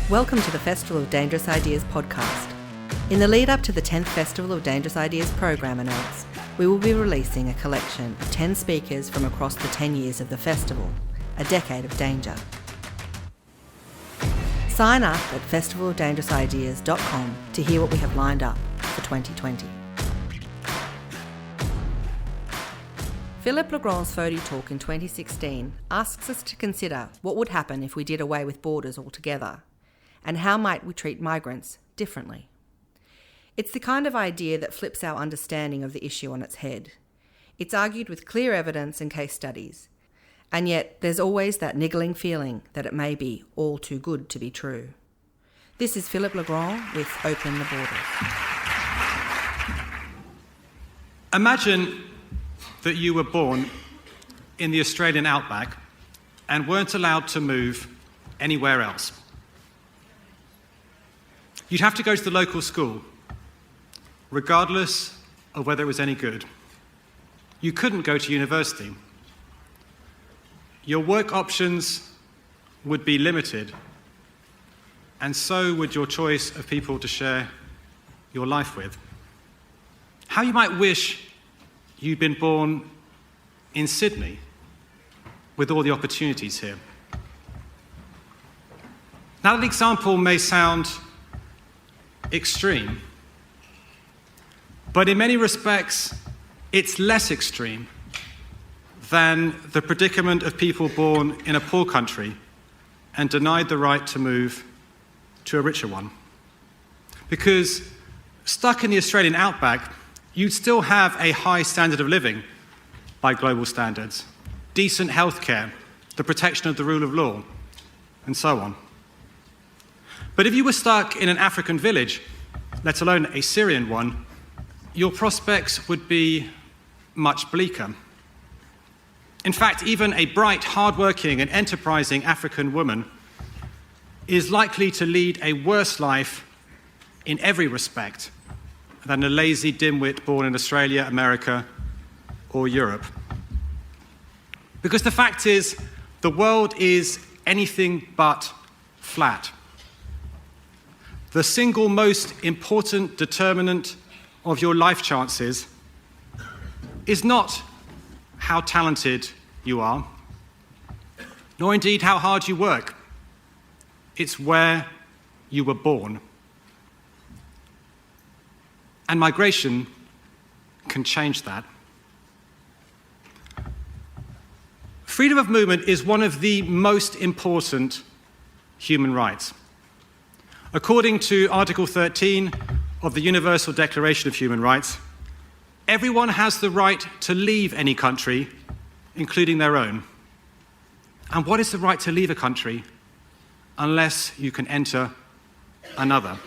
Welcome to the Festival of Dangerous Ideas podcast. In the lead up to the 10th Festival of Dangerous Ideas program announce, we will be releasing a collection of 10 speakers from across the 10 years of the festival, a decade of danger. Sign up at festivalofdangerousideas.com to hear what we have lined up for 2020. Philippe Legrain's FODI talk in 2016 asks us to consider what would happen if we did away with borders altogether, and how might we treat migrants differently. It's the kind of idea that flips our understanding of the issue on its head. It's argued with clear evidence and case studies, and yet there's always that niggling feeling that it may be all too good to be true. This is Philippe Legrain with Open the Borders. Imagine that you were born in the Australian outback and weren't allowed to move anywhere else. You'd have to go to the local school, regardless of whether it was any good. You couldn't go to university. Your work options would be limited, and so would your choice of people to share your life with. How you might wish you'd been born in Sydney with all the opportunities here. Now, that example may sound extreme, but in many respects, it's less extreme than the predicament of people born in a poor country and denied the right to move to a richer one. Because stuck in the Australian outback, you'd still have a high standard of living by global standards, decent healthcare, the protection of the rule of law, and so on. But if you were stuck in an African village, let alone a Syrian one, your prospects would be much bleaker. In fact, even a bright, hard-working and enterprising African woman is likely to lead a worse life in every respect than a lazy dimwit born in Australia, America, or Europe. Because the fact is, the world is anything but flat. The single most important determinant of your life chances is not how talented you are, nor indeed how hard you work. It's where you were born. And migration can change that. Freedom of movement is one of the most important human rights. According to Article 13 of the Universal Declaration of Human Rights, everyone has the right to leave any country, including their own. And what is the right to leave a country unless you can enter another?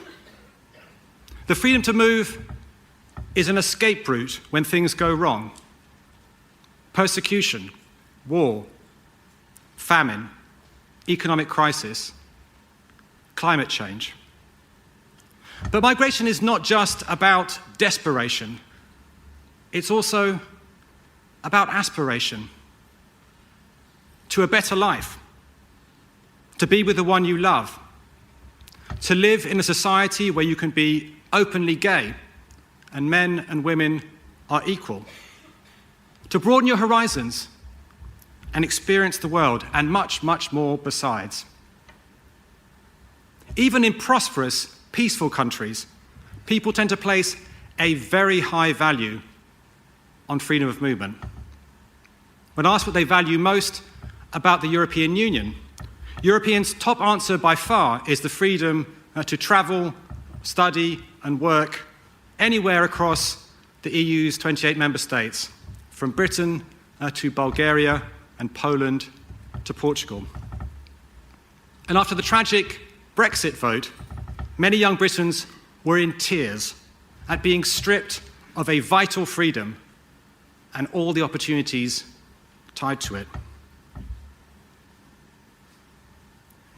The freedom to move is an escape route when things go wrong. Persecution, war, famine, economic crisis, climate change. But migration is not just about desperation. It's also about aspiration to a better life, to be with the one you love, to live in a society where you can be openly gay and men and women are equal, to broaden your horizons and experience the world, and much, much more besides. Even in prosperous, peaceful countries, people tend to place a very high value on freedom of movement. When asked what they value most about the European Union, Europeans' top answer by far is the freedom to travel, study, and work anywhere across the EU's 28 member states, from Britain to Bulgaria and Poland to Portugal. And after the tragic Brexit vote, many young Britons were in tears at being stripped of a vital freedom and all the opportunities tied to it.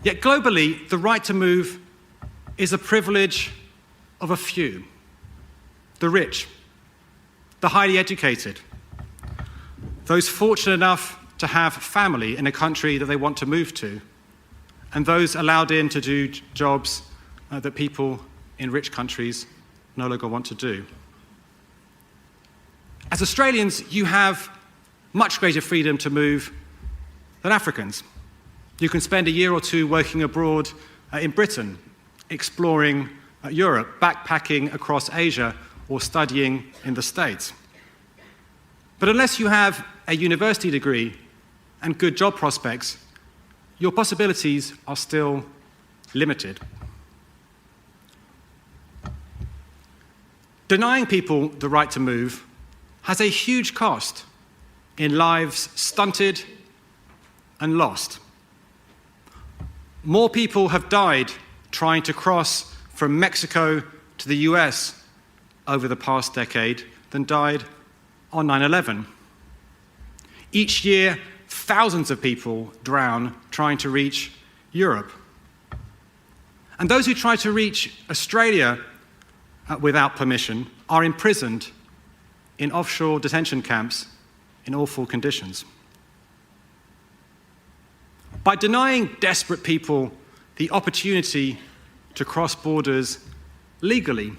Yet globally, the right to move is a privilege of a few: the rich, the highly educated, those fortunate enough to have family in a country that they want to move to, and those allowed in to do jobs that people in rich countries no longer want to do. As Australians, you have much greater freedom to move than Africans. You can spend a year or two working abroad in Britain, exploring Europe, backpacking across Asia, or studying in the States. But unless you have a university degree and good job prospects, your possibilities are still limited. Denying people the right to move has a huge cost in lives stunted and lost. More people have died trying to cross from Mexico to the US over the past decade than died on 9/11. Each year, thousands of people drown trying to reach Europe. And those who try to reach Australia without permission are imprisoned in offshore detention camps in awful conditions. By denying desperate people the opportunity to cross borders legally,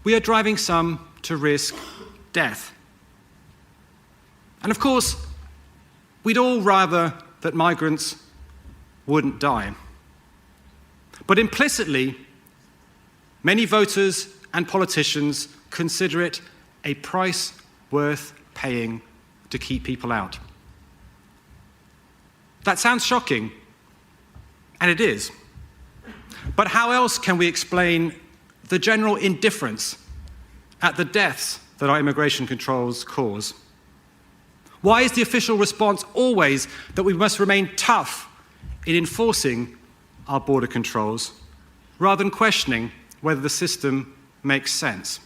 we are driving some to risk death. And of course, we'd all rather that migrants wouldn't die. But implicitly, many voters and politicians consider it a price worth paying to keep people out. That sounds shocking, and it is. But how else can we explain the general indifference at the deaths that our immigration controls cause? Why is the official response always that we must remain tough in enforcing our border controls, rather than questioning whether the system makes sense?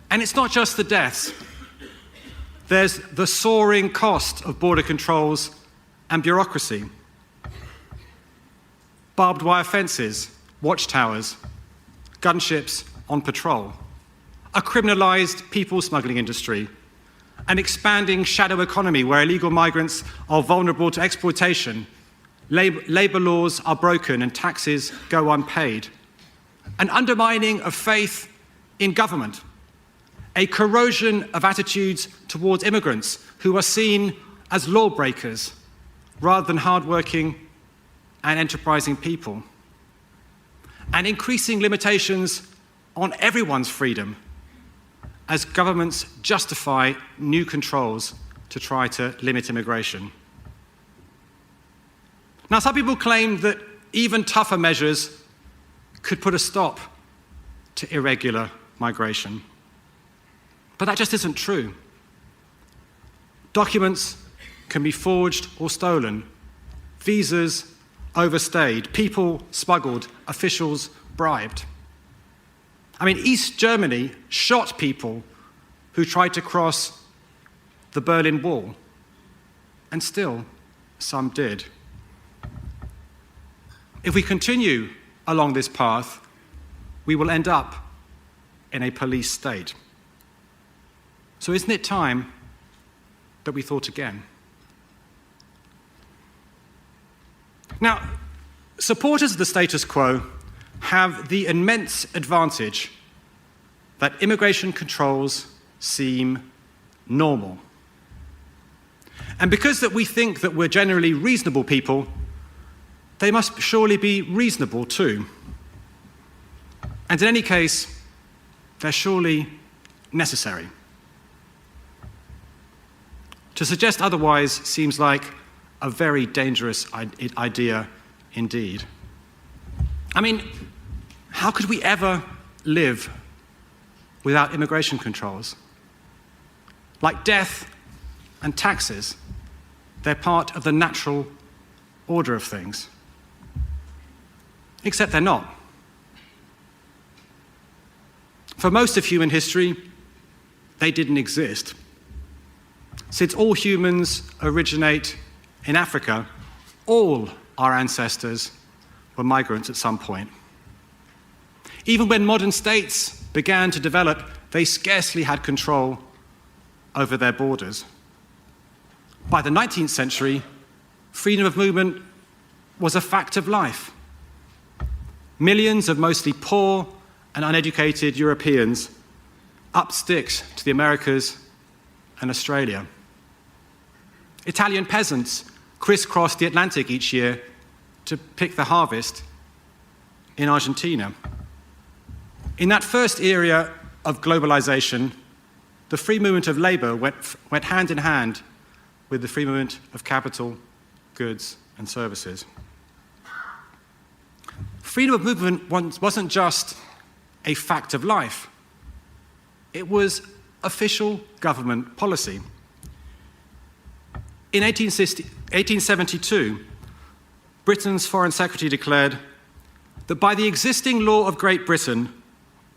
And it's not just the deaths. There's the soaring cost of border controls and bureaucracy. Barbed wire fences, watchtowers, gunships on patrol, a criminalised people smuggling industry, an expanding shadow economy where illegal migrants are vulnerable to exploitation, labour laws are broken and taxes go unpaid, an undermining of faith in government, a corrosion of attitudes towards immigrants who are seen as lawbreakers rather than hardworking and enterprising people, and increasing limitations on everyone's freedom as governments justify new controls to try to limit immigration. Now, some people claim that even tougher measures could put a stop to irregular migration. But that just isn't true. Documents can be forged or stolen, visas overstayed, people smuggled, officials bribed. I mean, East Germany shot people who tried to cross the Berlin Wall, and still some did. If we continue along this path, we will end up in a police state. So isn't it time that we thought again? Now, supporters of the status quo have the immense advantage that immigration controls seem normal. And because that we think that we're generally reasonable people, they must surely be reasonable too. And in any case, they're surely necessary. To suggest otherwise seems like a very dangerous idea indeed. I mean, how could we ever live without immigration controls? Like death and taxes, they're part of the natural order of things. Except they're not. For most of human history, they didn't exist. Since all humans originate in Africa, all our ancestors were migrants at some point. Even when modern states began to develop, they scarcely had control over their borders. By the 19th century, freedom of movement was a fact of life. Millions of mostly poor and uneducated Europeans up sticks to the Americas and Australia. Italian peasants crisscrossed the Atlantic each year to pick the harvest in Argentina. In that first era of globalization, the free movement of labor went hand in hand with the free movement of capital, goods, and services. Freedom of movement wasn't just a fact of life. It was official government policy. In 1872, Britain's Foreign Secretary declared that by the existing law of Great Britain,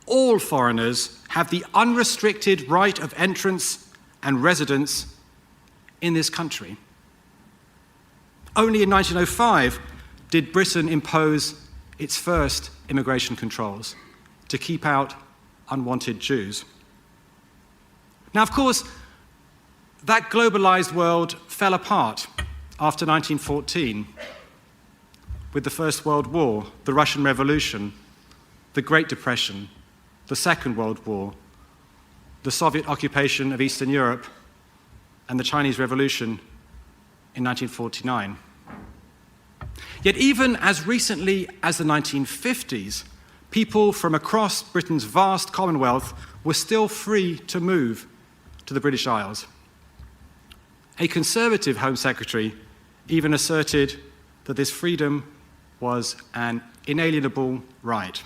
all foreigners have the unrestricted right of entrance and residence in this country. Only in 1905 did Britain impose its first immigration controls to keep out unwanted Jews. Now, of course, that globalized world fell apart after 1914 with the First World War, the Russian Revolution, the Great Depression, the Second World War, the Soviet occupation of Eastern Europe, and the Chinese Revolution in 1949. Yet even as recently as the 1950s, people from across Britain's vast Commonwealth were still free to move to the British Isles. A Conservative Home Secretary even asserted that this freedom was an inalienable right.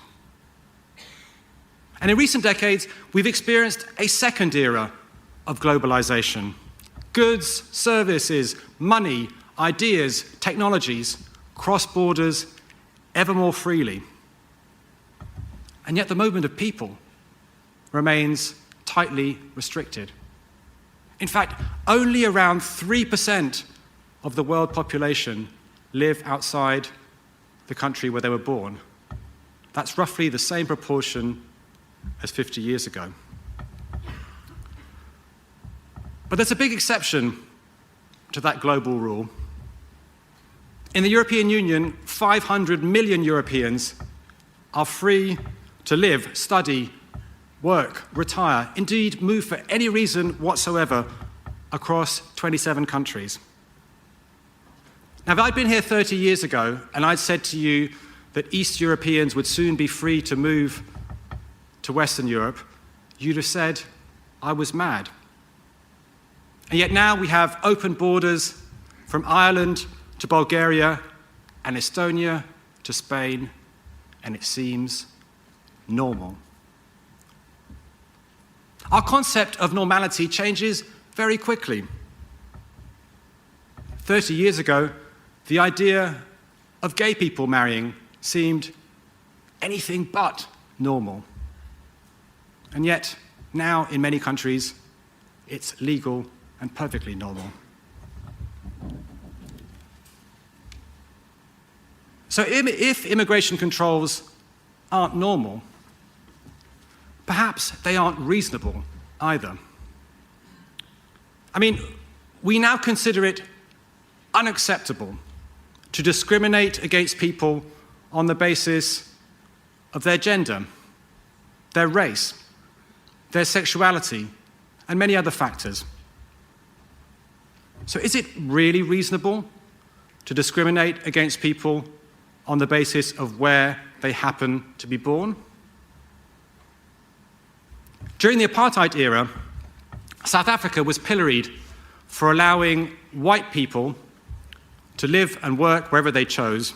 And in recent decades, we've experienced a second era of globalization. Goods, services, money, ideas, technologies cross borders ever more freely. And yet the movement of people remains tightly restricted. In fact, only around 3% of the world population live outside the country where they were born. That's roughly the same proportion as 50 years ago. But there's a big exception to that global rule. In the European Union, 500 million Europeans are free to live, study, work, retire, indeed move for any reason whatsoever across 27 countries. Now, if I'd been here 30 years ago and I'd said to you that East Europeans would soon be free to move to Western Europe, you'd have said I was mad. And yet now we have open borders from Ireland to Bulgaria and Estonia to Spain, and it seems normal. Our concept of normality changes very quickly. 30 years ago, the idea of gay people marrying seemed anything but normal. And yet, now in many countries, it's legal and perfectly normal. So if immigration controls aren't normal, perhaps they aren't reasonable either. I mean, we now consider it unacceptable to discriminate against people on the basis of their gender, their race, their sexuality, and many other factors. So is it really reasonable to discriminate against people on the basis of where they happen to be born? During the apartheid era, South Africa was pilloried for allowing white people to live and work wherever they chose,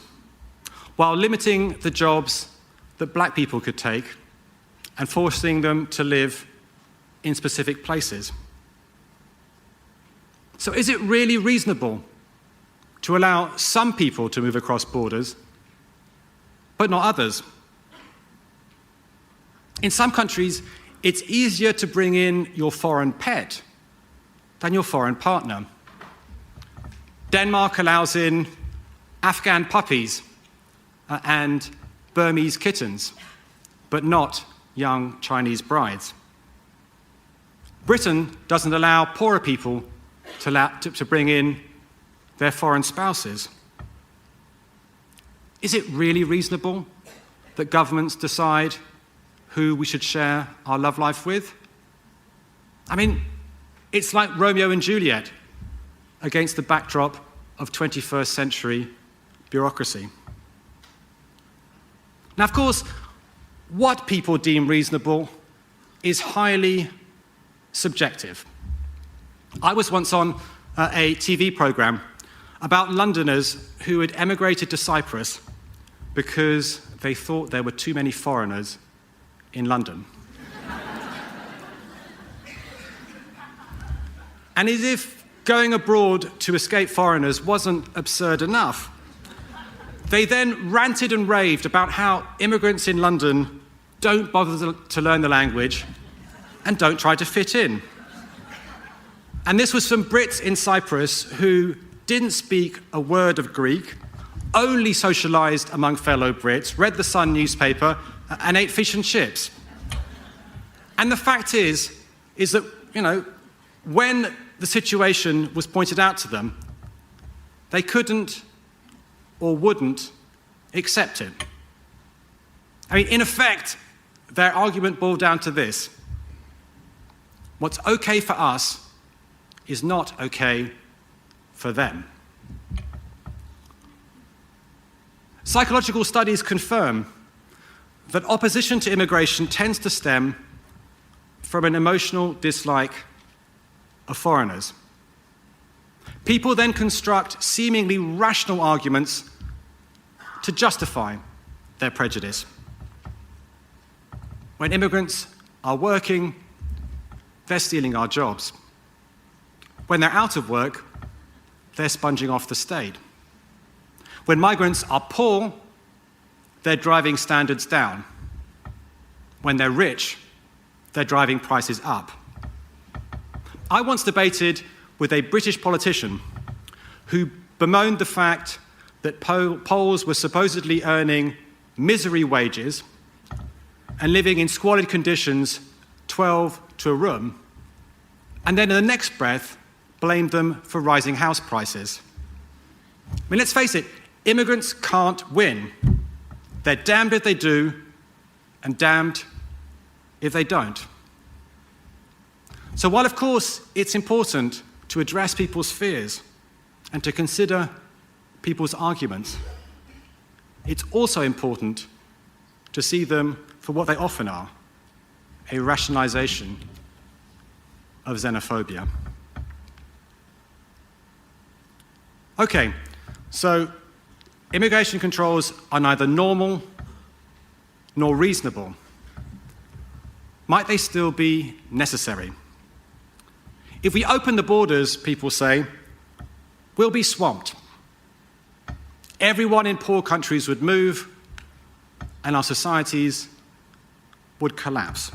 while limiting the jobs that black people could take and forcing them to live in specific places. So is it really reasonable to allow some people to move across borders, but not others? In some countries, it's easier to bring in your foreign pet than your foreign partner. Denmark allows in Afghan puppies and Burmese kittens, but not young Chinese brides. Britain doesn't allow poorer people to bring in their foreign spouses. Is it really reasonable that governments decide who we should share our love life with? I mean, it's like Romeo and Juliet against the backdrop of 21st century bureaucracy. Now, of course, what people deem reasonable is highly subjective. I was once on a TV program about Londoners who had emigrated to Cyprus because they thought there were too many foreigners in London. And as if going abroad to escape foreigners wasn't absurd enough, they then ranted and raved about how immigrants in London don't bother to learn the language and don't try to fit in. And this was from Brits in Cyprus who didn't speak a word of Greek, only socialised among fellow Brits, read the Sun newspaper, and ate fish and chips. And the fact is that, when the situation was pointed out to them, they couldn't or wouldn't accept it. I mean, in effect, their argument boiled down to this: what's okay for us is not okay for them. Psychological studies confirm that opposition to immigration tends to stem from an emotional dislike of foreigners. People then construct seemingly rational arguments to justify their prejudice. When immigrants are working, they're stealing our jobs. When they're out of work, they're sponging off the state. When migrants are poor, they're driving standards down. When they're rich, they're driving prices up. I once debated with a British politician who bemoaned the fact that Poles were supposedly earning misery wages and living in squalid conditions, 12 to a room, and then in the next breath blamed them for rising house prices. I mean, let's face it, immigrants can't win. They're damned if they do, and damned if they don't. So while, of course, it's important to address people's fears and to consider people's arguments, it's also important to see them for what they often are: a rationalization of xenophobia. Okay, so immigration controls are neither normal nor reasonable. Might they still be necessary? If we open the borders, people say, we'll be swamped. Everyone in poor countries would move, and our societies would collapse.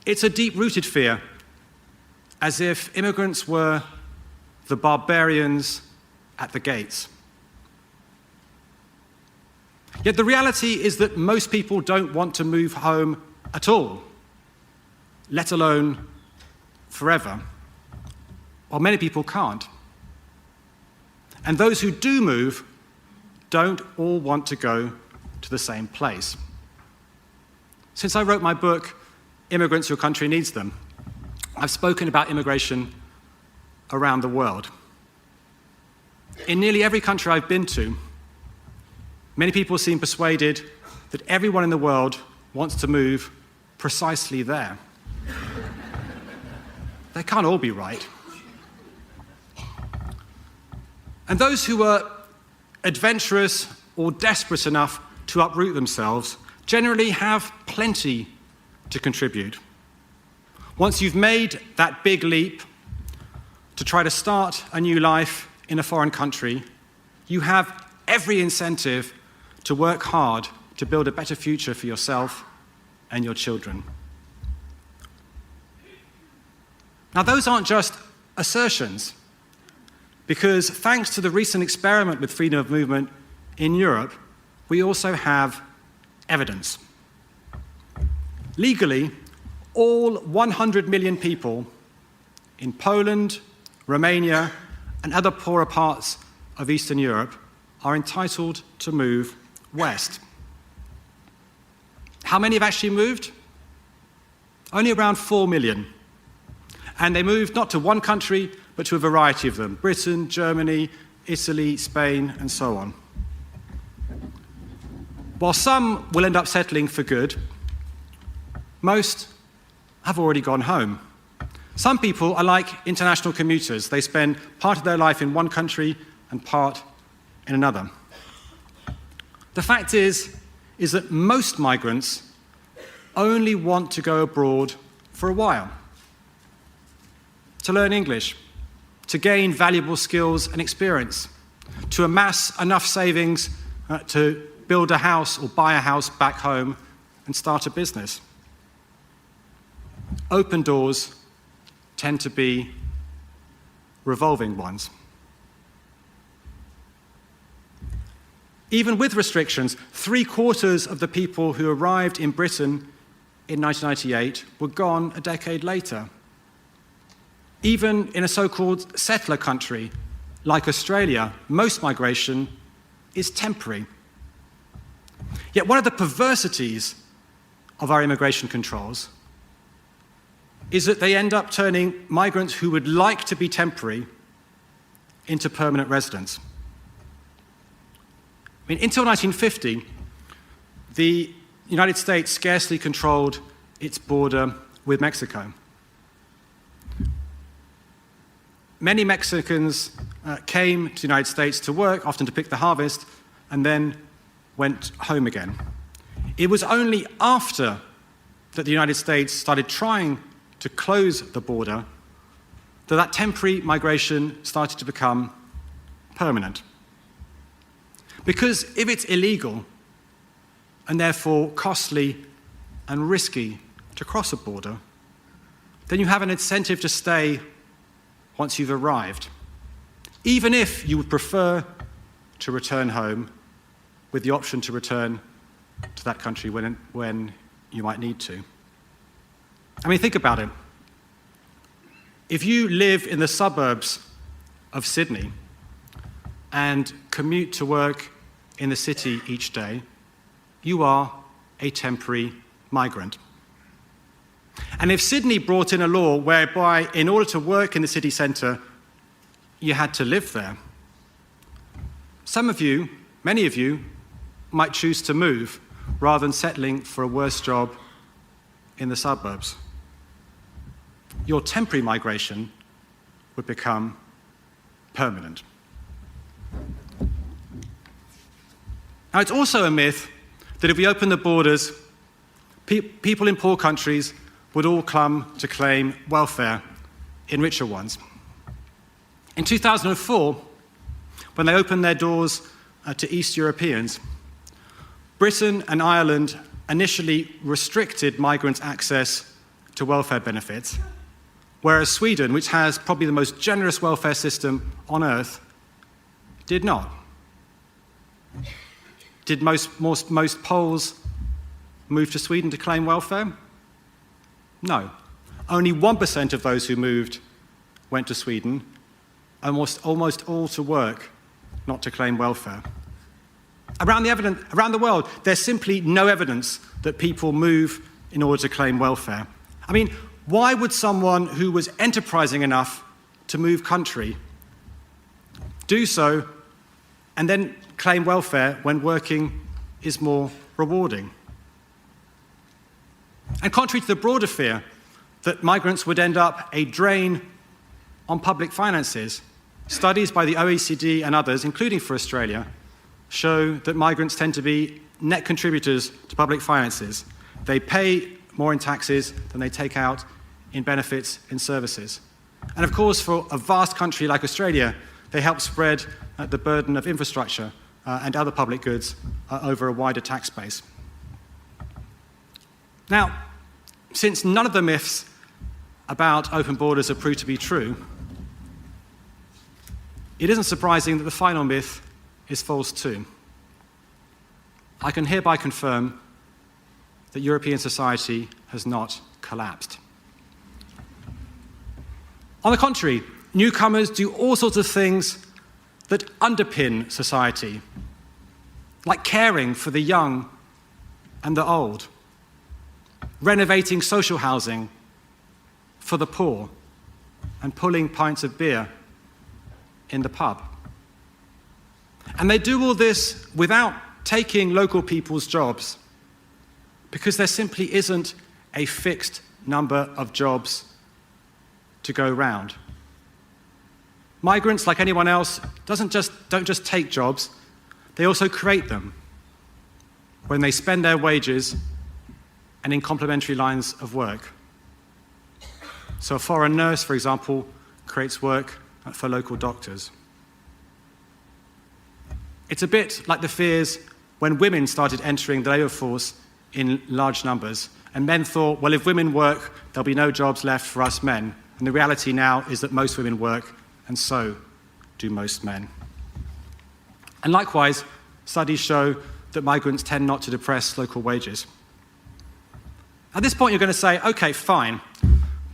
It's a deep-rooted fear, as if immigrants were the barbarians at the gates. Yet the reality is that most people don't want to move home at all, let alone forever. While many people can't. And those who do move don't all want to go to the same place. Since I wrote my book, Immigrants Your Country Needs Them, I've spoken about immigration around the world. In nearly every country I've been to, many people seem persuaded that everyone in the world wants to move precisely there. They can't all be right. And those who are adventurous or desperate enough to uproot themselves generally have plenty to contribute. Once you've made that big leap to try to start a new life in a foreign country, you have every incentive to work hard to build a better future for yourself and your children. Now, those aren't just assertions, because thanks to the recent experiment with freedom of movement in Europe, we also have evidence. Legally, all 100 million people in Poland, Romania, and other poorer parts of Eastern Europe are entitled to move west. How many have actually moved? Only around 4 million. And they moved not to one country, but to a variety of them: Britain, Germany, Italy, Spain, and so on. While some will end up settling for good, most have already gone home. Some people are like international commuters. They spend part of their life in one country and part in another. The fact is that most migrants only want to go abroad for a while, to learn English, to gain valuable skills and experience, to amass enough savings to build a house or buy a house back home and start a business. Open doors tend to be revolving ones. Even with restrictions, 3/4 of the people who arrived in Britain in 1998 were gone a decade later. Even in a so-called settler country like Australia, most migration is temporary. Yet one of the perversities of our immigration controls is that they end up turning migrants who would like to be temporary into permanent residents. I mean, until 1950, the United States scarcely controlled its border with Mexico. Many Mexicans came to the United States to work, often to pick the harvest, and then went home again. It was only after that the United States started trying to close the border that temporary migration started to become permanent. Because if it's illegal and therefore costly and risky to cross a border, then you have an incentive to stay once you've arrived, even if you would prefer to return home with the option to return to that country when you might need to. I mean, think about it. If you live in the suburbs of Sydney and commute to work in the city each day, you are a temporary migrant. And if Sydney brought in a law whereby, in order to work in the city centre, you had to live there, some of you, many of you, might choose to move rather than settling for a worse job in the suburbs. Your temporary migration would become permanent. Now, it's also a myth that if we open the borders, people in poor countries would all come to claim welfare in richer ones. In 2004, when they opened their doors to East Europeans, Britain and Ireland initially restricted migrants' access to welfare benefits, whereas Sweden, which has probably the most generous welfare system on earth, did not. Did most Poles move to Sweden to claim welfare? No. Only 1% of those who moved went to Sweden, almost all to work, not to claim welfare. Around the world, there's simply no evidence that people move in order to claim welfare. I mean, why would someone who was enterprising enough to move country do so and then claim welfare when working is more rewarding? And contrary to the broader fear that migrants would end up a drain on public finances, studies by the OECD and others, including for Australia, show that migrants tend to be net contributors to public finances. They pay more in taxes than they take out in benefits and services. And of course, for a vast country like Australia, they help spread the burden of infrastructure and other public goods over a wider tax base. Now, since none of the myths about open borders have proved to be true, it isn't surprising that the final myth is false too. I can hereby confirm that European society has not collapsed. On the contrary, newcomers do all sorts of things that underpin society, like caring for the young and the old, renovating social housing for the poor, and pulling pints of beer in the pub. And they do all this without taking local people's jobs, because there simply isn't a fixed number of jobs to go round. Migrants, like anyone else, don't just take jobs, they also create them when they spend their wages and in complementary lines of work. So a foreign nurse, for example, creates work for local doctors. It's a bit like the fears when women started entering the labour force in large numbers, and men thought, well, if women work, there'll be no jobs left for us men. And the reality now is that most women work, and so do most men. And likewise, studies show that migrants tend not to depress local wages. At this point, you're going to say, okay, fine,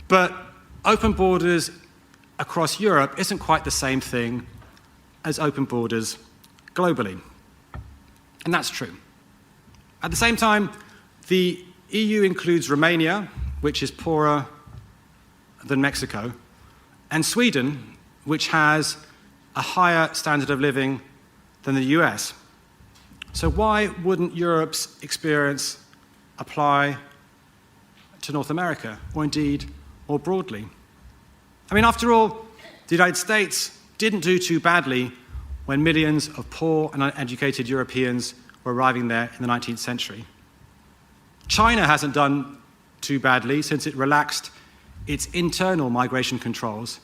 but open borders across Europe isn't quite the same thing as open borders globally. And that's true. At the same time, the EU includes Romania, which is poorer than Mexico, and Sweden, which has a higher standard of living than the US. So why wouldn't Europe's experience apply to North America, or indeed more broadly? I mean, after all, the United States didn't do too badly when millions of poor and uneducated Europeans were arriving there in the 19th century. China hasn't done too badly since it relaxed its internal migration controls,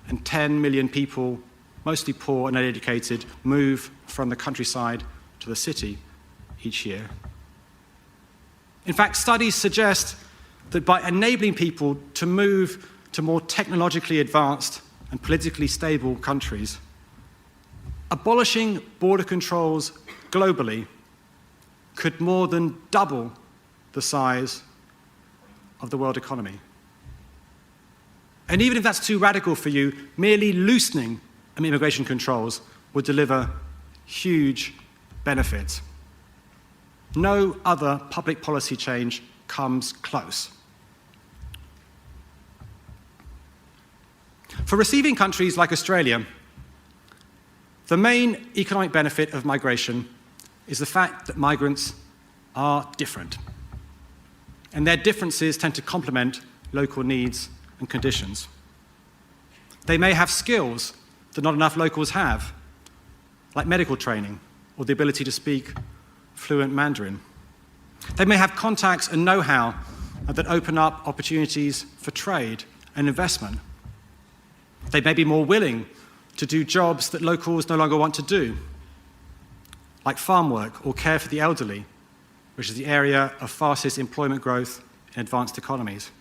and 10 million people, mostly poor and uneducated, move from the countryside to the city each year. In fact, studies suggest that by enabling people to move to more technologically advanced and politically stable countries, abolishing border controls globally could more than double the size of the world economy. And even if that's too radical for you, merely loosening immigration controls would deliver huge benefits. No other public policy change comes close. For receiving countries like Australia, the main economic benefit of migration is the fact that migrants are different. And their differences tend to complement local needs and conditions. They may have skills that not enough locals have, like medical training or the ability to speak fluent Mandarin. They may have contacts and know-how that open up opportunities for trade and investment. They may be more willing to do jobs that locals no longer want to do, like farm work or care for the elderly, which is the area of fastest employment growth in advanced economies.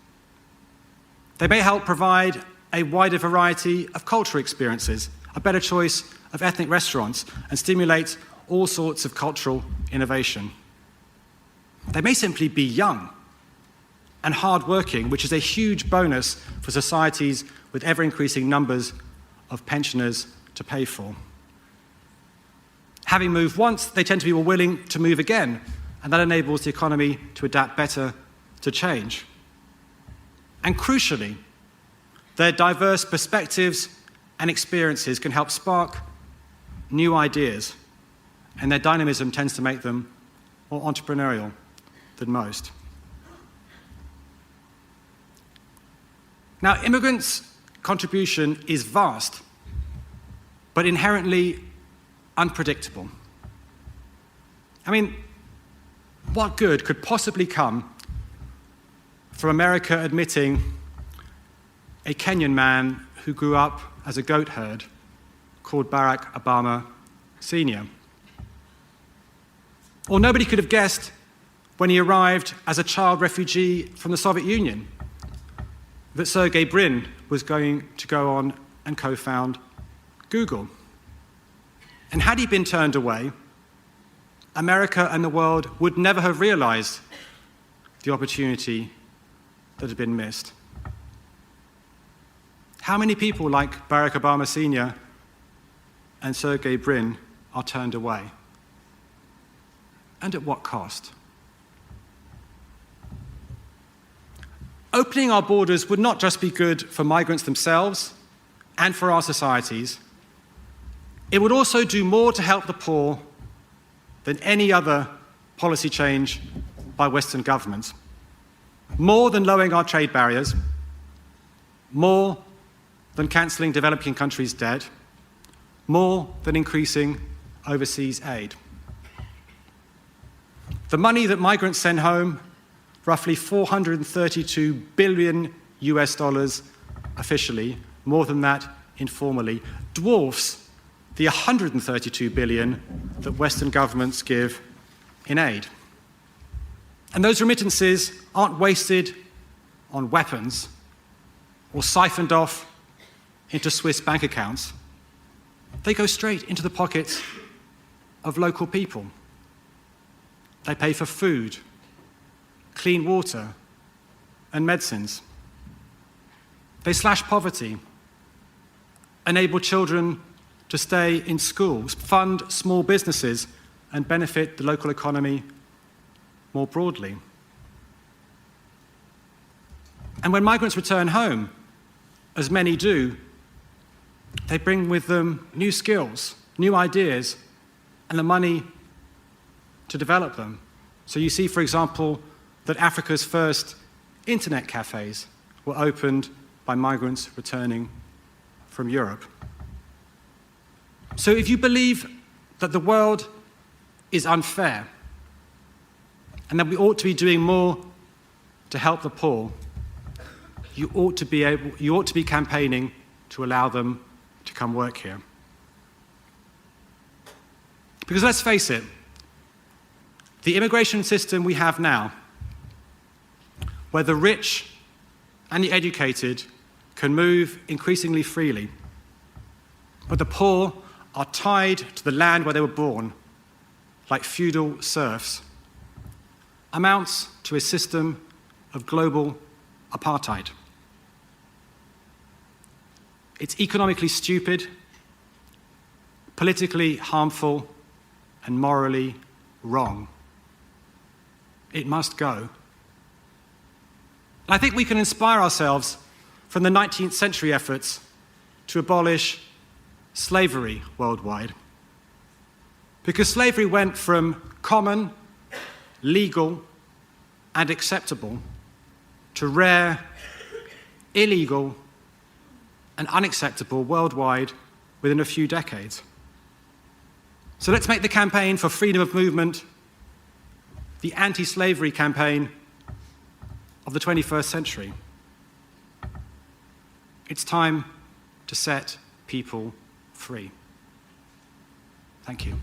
They may help provide a wider variety of cultural experiences, a better choice of ethnic restaurants, and stimulate all sorts of cultural innovation. They may simply be young and hard-working, which is a huge bonus for societies with ever-increasing numbers of pensioners to pay for. Having moved once, they tend to be more willing to move again, and that enables the economy to adapt better to change. And crucially, their diverse perspectives and experiences can help spark new ideas, and their dynamism tends to make them more entrepreneurial than most. Now, immigrants' contribution is vast, but inherently unpredictable. I mean, what good could possibly come from America admitting a Kenyan man who grew up as a goat herd called Barack Obama Sr.? Or nobody could have guessed when he arrived as a child refugee from the Soviet Union that Sergey Brin was going to go on and co-found Google. And had he been turned away, America and the world would never have realized the opportunity that had been missed. How many people like Barack Obama Sr. and Sergey Brin are turned away? And at what cost? Opening our borders would not just be good for migrants themselves and for our societies. It would also do more to help the poor than any other policy change by Western governments. More than lowering our trade barriers, more than cancelling developing countries' debt, more than increasing overseas aid. The money that migrants send home, roughly $432 billion US dollars officially, more than that informally, dwarfs the $132 billion that Western governments give in aid. And those remittances aren't wasted on weapons or siphoned off into Swiss bank accounts. They go straight into the pockets of local people. They pay for food, clean water, and medicines. They slash poverty, enable children to stay in schools, fund small businesses, and benefit the local economy more broadly. And when migrants return home, as many do, they bring with them new skills, new ideas, and the money to develop them. So you see, for example, that Africa's first internet cafes were opened by migrants returning from Europe. So if you believe that the world is unfair and that we ought to be doing more to help the poor, you ought to be campaigning to allow them to come work here. Because let's face it, the immigration system we have now, where the rich and the educated can move increasingly freely, but the poor are tied to the land where they were born, like feudal serfs, amounts to a system of global apartheid. It's economically stupid, politically harmful, and morally wrong. It must go. And I think we can inspire ourselves from the 19th century efforts to abolish slavery worldwide. Because slavery went from common, legal, and acceptable to rare, illegal, and unacceptable worldwide within a few decades. So let's make the campaign for freedom of movement the anti-slavery campaign of the 21st century. It's time to set people free. Thank you.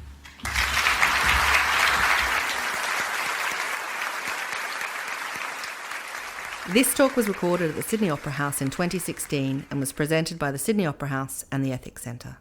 This talk was recorded at the Sydney Opera House in 2016 and was presented by the Sydney Opera House and the Ethics Centre.